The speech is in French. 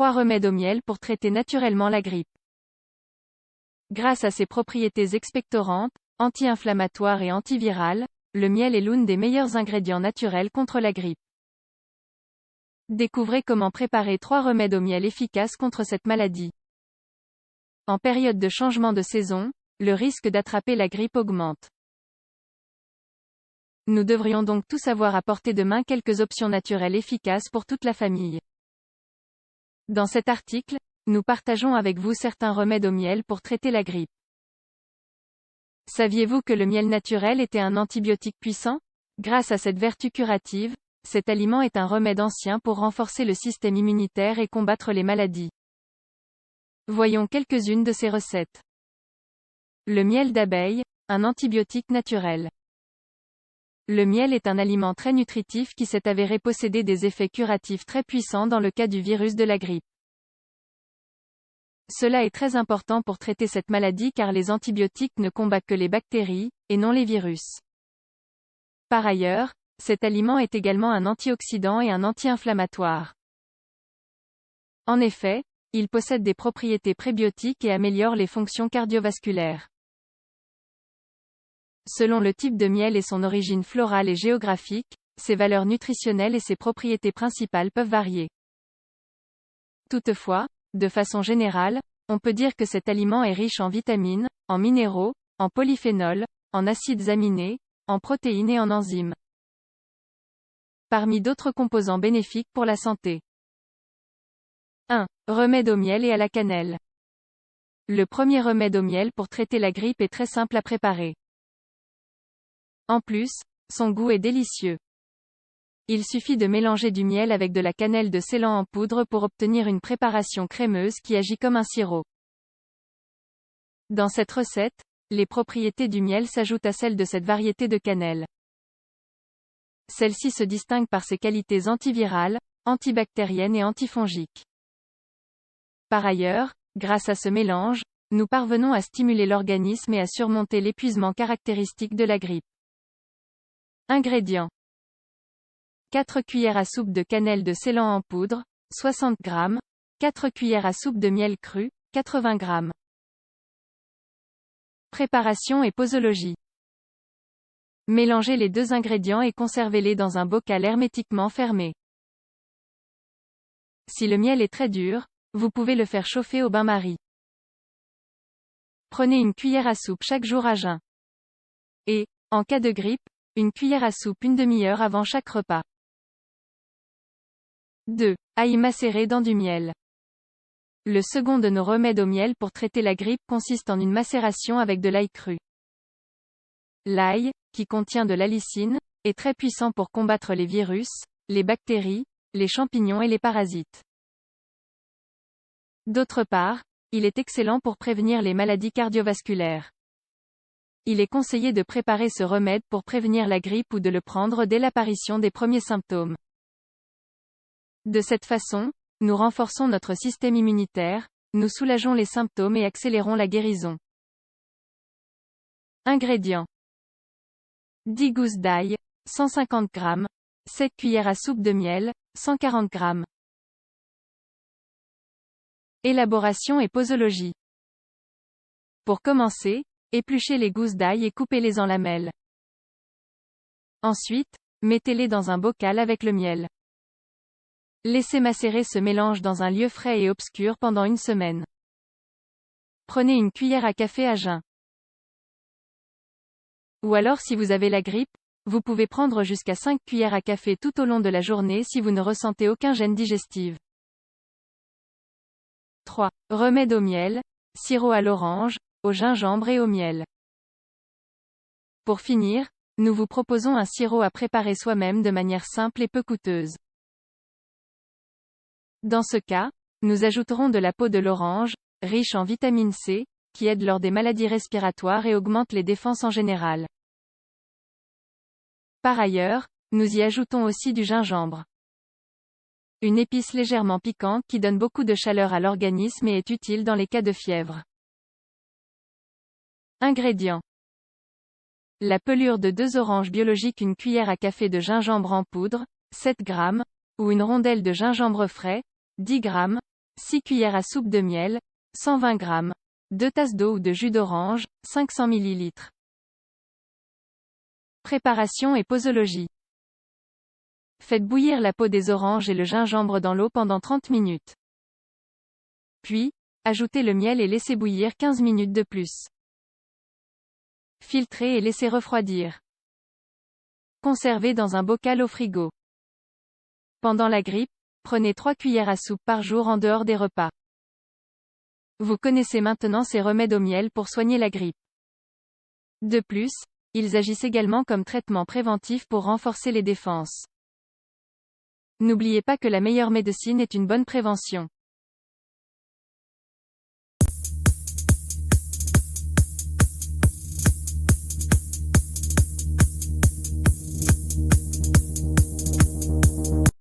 3 remèdes au miel pour traiter naturellement la grippe. Grâce à ses propriétés expectorantes, anti-inflammatoires et antivirales, le miel est l'un des meilleurs ingrédients naturels contre la grippe. Découvrez comment préparer 3 remèdes au miel efficaces contre cette maladie. En période de changement de saison, le risque d'attraper la grippe augmente. Nous devrions donc tous avoir à portée de main quelques options naturelles efficaces pour toute la famille. Dans cet article, nous partageons avec vous certains remèdes au miel pour traiter la grippe. Saviez-vous que le miel naturel était un antibiotique puissant? Grâce à cette vertu curative, cet aliment est un remède ancien pour renforcer le système immunitaire et combattre les maladies. Voyons quelques-unes de ces recettes. Le miel d'abeille, un antibiotique naturel. Le miel est un aliment très nutritif qui s'est avéré posséder des effets curatifs très puissants dans le cas du virus de la grippe. Cela est très important pour traiter cette maladie car les antibiotiques ne combattent que les bactéries, et non les virus. Par ailleurs, cet aliment est également un antioxydant et un anti-inflammatoire. En effet, il possède des propriétés prébiotiques et améliore les fonctions cardiovasculaires. Selon le type de miel et son origine florale et géographique, ses valeurs nutritionnelles et ses propriétés principales peuvent varier. Toutefois, de façon générale, on peut dire que cet aliment est riche en vitamines, en minéraux, en polyphénols, en acides aminés, en protéines et en enzymes. Parmi d'autres composants bénéfiques pour la santé. 1. Remède au miel et à la cannelle. Le premier remède au miel pour traiter la grippe est très simple à préparer. En plus, son goût est délicieux. Il suffit de mélanger du miel avec de la cannelle de Ceylan en poudre pour obtenir une préparation crémeuse qui agit comme un sirop. Dans cette recette, les propriétés du miel s'ajoutent à celles de cette variété de cannelle. Celle-ci se distingue par ses qualités antivirales, antibactériennes et antifongiques. Par ailleurs, grâce à ce mélange, nous parvenons à stimuler l'organisme et à surmonter l'épuisement caractéristique de la grippe. Ingrédients. 4 cuillères à soupe de cannelle de Ceylan en poudre, 60 g, 4 cuillères à soupe de miel cru, 80 g. Préparation et posologie. Mélangez les deux ingrédients et conservez-les dans un bocal hermétiquement fermé. Si le miel est très dur, vous pouvez le faire chauffer au bain-marie. Prenez une cuillère à soupe chaque jour à jeun. Et, en cas de grippe, une cuillère à soupe une demi-heure avant chaque repas. 2. Ail macéré dans du miel. Le second de nos remèdes au miel pour traiter la grippe consiste en une macération avec de l'ail cru. L'ail, qui contient de l'allicine, est très puissant pour combattre les virus, les bactéries, les champignons et les parasites. D'autre part, il est excellent pour prévenir les maladies cardiovasculaires. Il est conseillé de préparer ce remède pour prévenir la grippe ou de le prendre dès l'apparition des premiers symptômes. De cette façon, nous renforçons notre système immunitaire, nous soulageons les symptômes et accélérons la guérison. Ingrédients. 10 gousses d'ail, 150 g, 7 cuillères à soupe de miel, 140 g. Élaboration et posologie. Pour commencer, épluchez les gousses d'ail et coupez-les en lamelles. Ensuite, mettez-les dans un bocal avec le miel. Laissez macérer ce mélange dans un lieu frais et obscur pendant une semaine. Prenez une cuillère à café à jeun. Ou alors si vous avez la grippe, vous pouvez prendre jusqu'à 5 cuillères à café tout au long de la journée si vous ne ressentez aucun gêne digestif. 3. Remède au miel, sirop à l'orange, au gingembre et au miel. Pour finir, nous vous proposons un sirop à préparer soi-même de manière simple et peu coûteuse. Dans ce cas, nous ajouterons de la peau de l'orange, riche en vitamine C, qui aide lors des maladies respiratoires et augmente les défenses en général. Par ailleurs, nous y ajoutons aussi du gingembre. Une épice légèrement piquante qui donne beaucoup de chaleur à l'organisme et est utile dans les cas de fièvre. Ingrédients. La pelure de 2 oranges biologiques, une cuillère à café de gingembre en poudre, 7 g, ou une rondelle de gingembre frais, 10 g, 6 cuillères à soupe de miel, 120 g, 2 tasses d'eau ou de jus d'orange, 500 ml. Préparation et posologie. Faites bouillir la peau des oranges et le gingembre dans l'eau pendant 30 minutes. Puis, ajoutez le miel et laissez bouillir 15 minutes de plus. Filtrez et laissez refroidir. Conservez dans un bocal au frigo. Pendant la grippe, prenez 3 cuillères à soupe par jour en dehors des repas. Vous connaissez maintenant ces remèdes au miel pour soigner la grippe. De plus, ils agissent également comme traitement préventif pour renforcer les défenses. N'oubliez pas que la meilleure médecine est une bonne prévention.